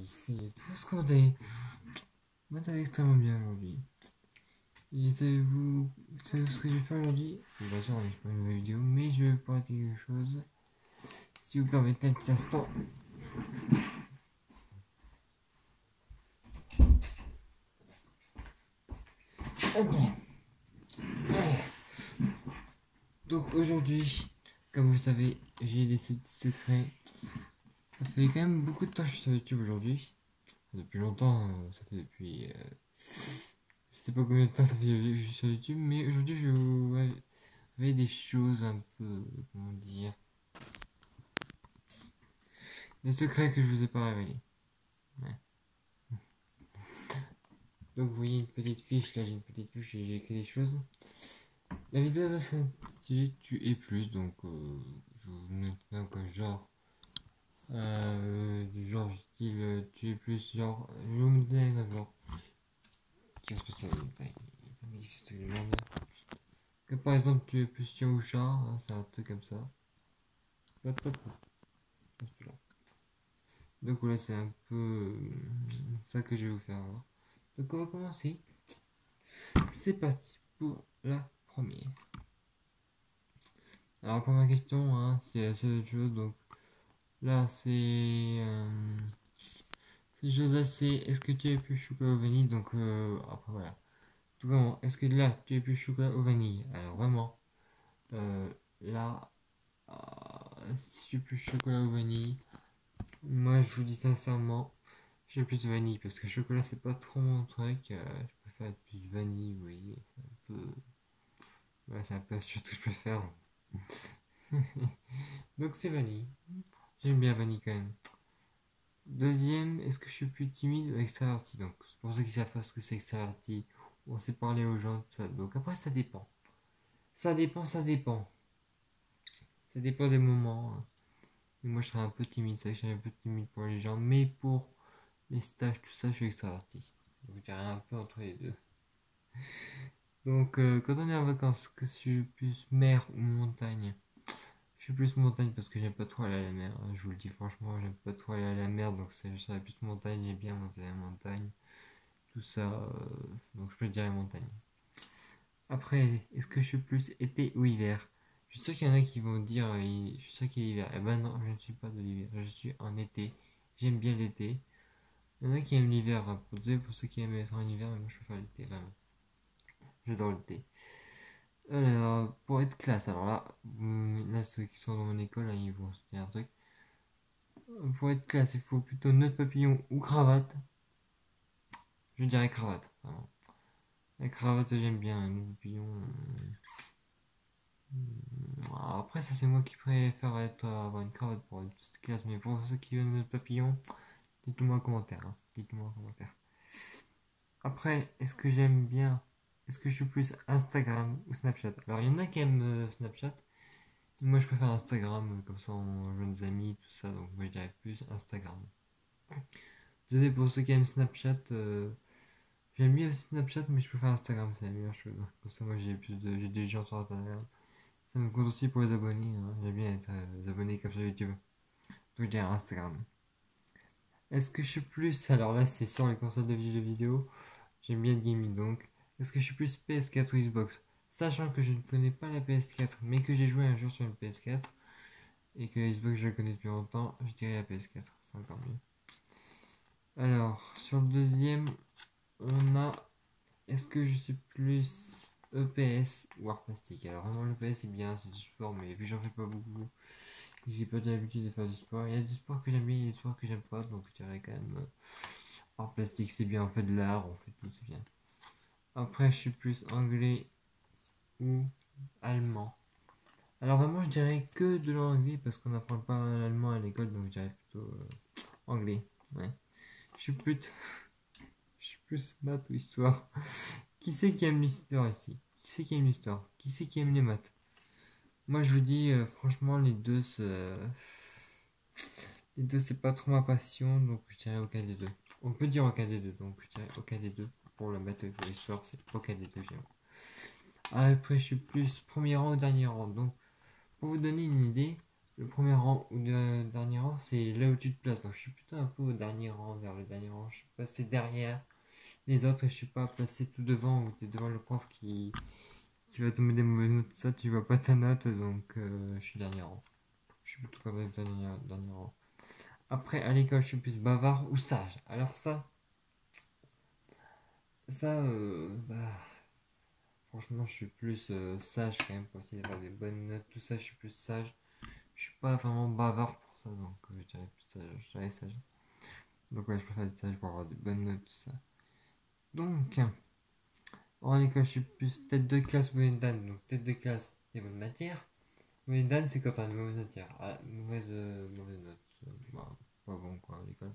c'est tout ce qu'on a. Moi, ça va extrêmement bien aujourd'hui. Et savez-vous ce que je vais faire aujourd'hui? Bien sûr, on n'est pas une nouvelle vidéo, mais je vais vous parler de quelque chose. Si vous permettez un petit instant. Ok. Allez. Donc aujourd'hui, comme vous le savez, j'ai des secrets. Ça fait quand même beaucoup de temps que je suis sur YouTube aujourd'hui. Depuis longtemps, ça fait depuis... je sais pas combien de temps ça fait que je suis sur YouTube, mais aujourd'hui je vous avais des choses un peu... Comment dire... Des secrets que je vous ai pas révélés. Ouais. Donc vous voyez une petite fiche, là j'ai une petite fiche et j'ai écrit des choses. La vidéo va s'intituler Tu es plus, donc je vous mets comme genre... du genre style Tu es plus, genre... Je vais vous donner un exemple, genre... Qu'est-ce que ça veut dire? Il existe le monde. Que par exemple tu es plus chien ou chat, hein, c'est un truc comme ça. Hop, hop, hop. Donc voilà, c'est un peu ça que je vais vous faire voir. Donc on va commencer. C'est parti pour la première. Alors première question, hein, c'est la seule chose. Donc là c'est cette chose-là, c'est est-ce que tu es plus chocolat ou vanille? Donc après voilà. Tout comment? Est-ce que là tu es plus chocolat ou vanille? Alors vraiment, là, si je suis plus chocolat ou vanille, moi je vous dis sincèrement. J'ai plus de vanille parce que chocolat c'est pas trop mon truc. Je préfère être plus vanille, vous voyez. C'est un peu. Voilà, c'est un peu la chose que je préfère. Donc c'est vanille. J'aime bien vanille quand même. Deuxième, est-ce que je suis plus timide ou extraverti? Donc pour ceux qui savent pas ce que c'est extraverti, on sait parler aux gens, tout ça. Donc après ça dépend. Ça dépend, ça dépend. Ça dépend des moments, hein. Et moi je serais un peu timide, c'est vrai que je suis un peu timide pour les gens, mais pour les stages, tout ça, je suis extraverti. Donc je dirais un peu entre les deux. Donc, quand on est en vacances, que je suis plus mer ou montagne? Je suis plus montagne parce que j'aime pas trop aller à la mer, hein. Je vous le dis franchement, j'aime pas trop aller à la mer, donc je serais plus montagne, j'aime bien monter à la montagne, tout ça, donc je peux dire montagne. Après, est-ce que je suis plus été ou hiver? Je suis sûr qu'il y en a qui vont dire, je suis sûr qu'il est hiver. Eh ben non, je ne suis pas de l'hiver, je suis en été. J'aime bien l'été. Il y en a qui aiment l'hiver, hein. Pour ceux qui aiment être en hiver, mais moi je préfère l'été, vraiment. J'adore l'été. Alors, pour être classe, alors là, ceux qui sont dans mon école, là, ils vont se dire un truc. Pour être classe, il faut plutôt nœud papillon ou cravate. Je dirais cravate, vraiment. La cravate, j'aime bien, un nœud papillon. Alors après, ça, c'est moi qui préfère avoir une cravate pour une petite classe, mais pour ceux qui veulent nœud papillon, dites-le moi en commentaire, hein. Dites-le moi en commentaire. Après, est-ce que j'aime bien? Est-ce que je suis plus Instagram ou Snapchat? Alors, il y en a qui aiment Snapchat. Moi, je préfère Instagram, comme ça on joint des amis, tout ça. Donc, moi, je dirais plus Instagram. Désolé pour ceux qui aiment Snapchat. J'aime bien aussi Snapchat, mais je préfère Instagram, c'est la meilleure chose. Comme ça, moi, j'ai des gens sur Instagram. Ça me compte aussi pour les abonnés, hein. J'aime bien être abonné comme sur YouTube. Donc, je dirais Instagram. Est-ce que je suis plus. Alors là, c'est sur les consoles de jeux vidéo. J'aime bien le gaming donc. Est-ce que je suis plus PS4 ou Xbox? Sachant que je ne connais pas la PS4, mais que j'ai joué un jour sur une PS4 et que la Xbox je la connais depuis longtemps, je dirais la PS4, c'est encore mieux. Alors, sur le deuxième, on a est-ce que je suis plus EPS ou art plastique? Alors, vraiment, l'EPS c'est bien, c'est du sport, mais vu que j'en fais pas beaucoup, j'ai pas l'habitude de faire du sport. Il y a du sport que j'aime bien, il y a du sport que j'aime pas, donc je dirais quand même art plastique c'est bien, on fait de l'art, on fait tout, c'est bien. Après, je suis plus anglais ou allemand. Alors vraiment, je dirais que de l'anglais parce qu'on n'apprend pas l'allemand à l'école, donc je dirais plutôt anglais. Ouais. Je suis plus, je suis plus maths ou histoire. Qui c'est qui aime l'histoire ici? Qui c'est qui aime l'histoire? Qui c'est qui aime les maths? Moi, je vous dis franchement, les deux, c'est pas trop ma passion, donc je dirais aucun des deux. On peut dire aucun des deux, donc je dirais aucun des deux. Pour le maths et pour l'histoire, c'est aucun des deux. Après, je suis plus premier rang ou dernier rang. Donc, pour vous donner une idée, le premier rang ou le dernier rang, c'est là où tu te places. Donc je suis plutôt un peu au dernier rang, vers le dernier rang. Je suis passé derrière les autres et je suis pas placé tout devant où tu es devant le prof qui va te mettre des mauvaises notes. Ça, tu vois pas ta note, donc je suis dernier rang. Je suis plutôt comme dernier rang. Après, à l'école, je suis plus bavard ou sage. Alors bah, franchement, je suis plus sage quand même pour essayer d'avoir des bonnes notes. Tout ça, je suis plus sage. Je suis pas vraiment bavard pour ça, donc je dirais plus sage. Je dirais sage. Donc ouais, je préfère être sage pour avoir des bonnes notes, tout ça. Donc, en école, je suis plus tête de classe moyenne d'âne. Donc tête de classe, des bonnes matières. Moyenne d'âne, c'est quand on a une mauvaise matière. Ah, mauvaise note. Bah, pas bon quoi à l'école.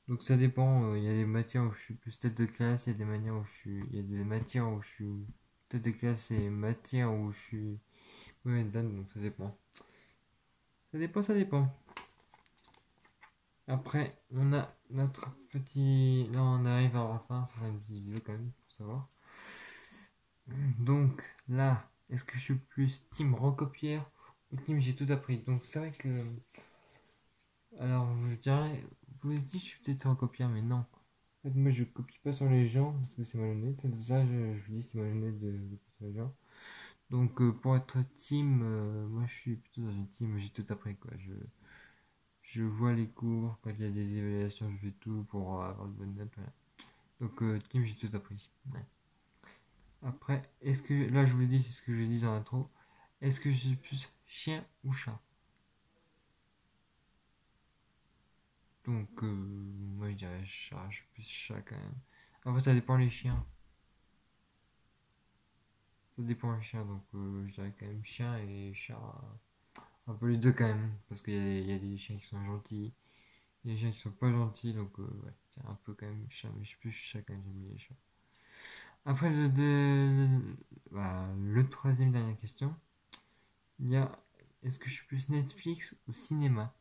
Donc ça dépend, il y a des matières où je suis plus tête de classe, il y a des manières où je suis. Il y a des matières où je suis tête de classe et matières où je suis moyenne d'âne, donc ça dépend. Ça dépend. Après, on a notre petit. Là, on arrive à la fin, ça sera une petite vidéo quand même pour savoir. Donc là, est-ce que je suis plus team recopière ou team j'ai tout appris? Donc c'est vrai que. Alors je dirais. Vous avez dit que je suis peut-être recopière, mais non. En fait, moi je copie pas sur les gens parce que c'est malhonnête. Ça, je vous dis, c'est malhonnête de copier sur les gens. Donc pour être team, moi je suis plutôt dans une team, j'ai tout appris quoi. Je vois les cours, quand il y a des évaluations, je fais tout pour avoir de bonnes notes. Voilà. Donc team, j'ai tout appris. Ouais. Après, est-ce que là je vous dis, c'est ce que je dis dans l'intro. Est-ce que je suis plus chien ou chat? Donc moi je dirais chat, je suis plus chat quand même. Après ça dépend les chiens. Ça dépend les chiens, donc je dirais quand même chien et chat. Un peu les deux quand même, parce qu'il y a des chiens qui sont gentils, il y a des chiens qui sont pas gentils, donc ouais, c'est un peu quand même chat, mais je suis plus chat quand même, j'aime bien les chats. Après le troisième dernière question, il y a est-ce que je suis plus Netflix ou cinéma?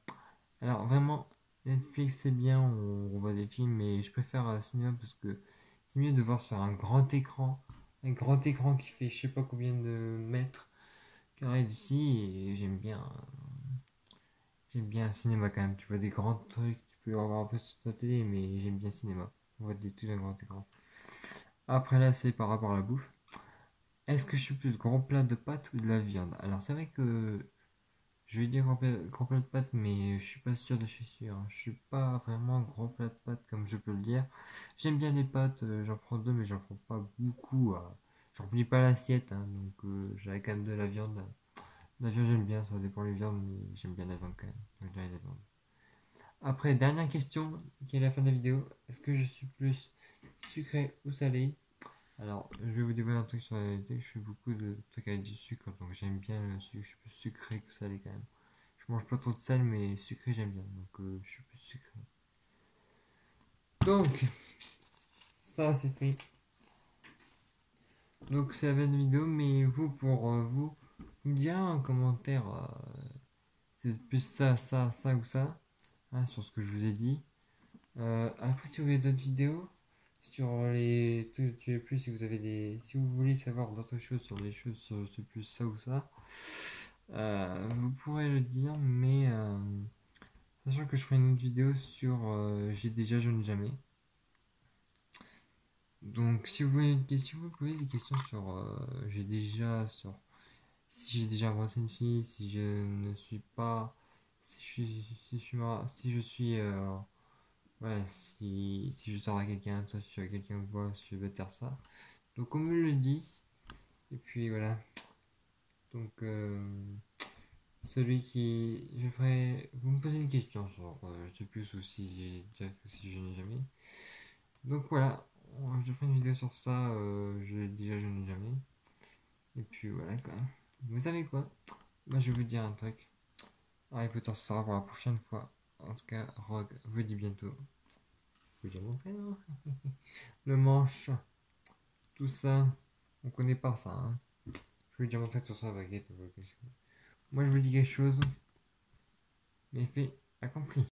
Alors vraiment, Netflix c'est bien, on voit des films, mais je préfère cinéma parce que c'est mieux de voir sur un grand écran qui fait je sais pas combien de mètres carrés d'ici, et j'aime bien le cinéma quand même. Tu vois des grands trucs, tu peux en voir un peu sur ta télé, mais j'aime bien le cinéma. On voit des trucs d'un grand écran. Après là, c'est par rapport à la bouffe. Est-ce que je suis plus grand plat de pâtes ou de la viande? Alors c'est vrai que je vais dire grand plat de pâtes, mais je suis pas sûr de chez sûr. Je suis pas vraiment grand plat de pâtes comme je peux le dire. J'aime bien les pâtes, j'en prends deux, mais j'en prends pas beaucoup. J'en plie pas l'assiette, hein, donc j'avais quand même de la viande. La viande j'aime bien, ça dépend les viandes, mais j'aime bien la viande quand même. Je dirais la viande. Après, dernière question qui est la fin de la vidéo. Est-ce que je suis plus sucré ou salé? Alors, je vais vous dévoiler un truc sur la réalité. Je fais beaucoup de trucs avec du sucre, donc j'aime bien le sucre. Je suis plus sucré que salé quand même. Je mange pas trop de sel, mais sucré j'aime bien. Donc, je suis plus sucré. Donc, ça c'est fait. Donc, c'est la fin de la vidéo, mais vous, pour vous me direz en commentaire c'est plus ça ou ça, hein, sur ce que je vous ai dit. Après, si vous voulez d'autres vidéos sur les tuer plus, si vous avez si vous voulez savoir d'autres choses sur les choses sur ce plus ça ou ça, vous pourrez le dire, mais sachant que je ferai une autre vidéo sur j'ai déjà, je n'ai jamais. Donc, si vous pouvez des questions sur j'ai déjà, sur si j'ai déjà embrassé une fille, si je ne suis pas, si je suis voilà, si je sors à quelqu'un, ça, si quelqu'un me voit, si je vais faire ça. Donc on me le dit. Et puis voilà. Donc celui qui. Je ferai. Vous me posez une question sur je sais plus ou si j'ai déjà fait ou si je n'ai jamais. Donc voilà. Je ferai une vidéo sur ça. Déjà je n'ai jamais. Et puis voilà quoi. Vous savez quoi? Moi je vais vous dire un truc. Harry Potter ce sera pour la prochaine fois. En tout cas, Rogue vous dit bientôt. Je vous dire mon prénom. Le manche. Tout ça. On connaît pas ça. Hein. Je vais dire mon tête sur sa baguette. Moi je vous dis quelque chose. Mais fait accompli.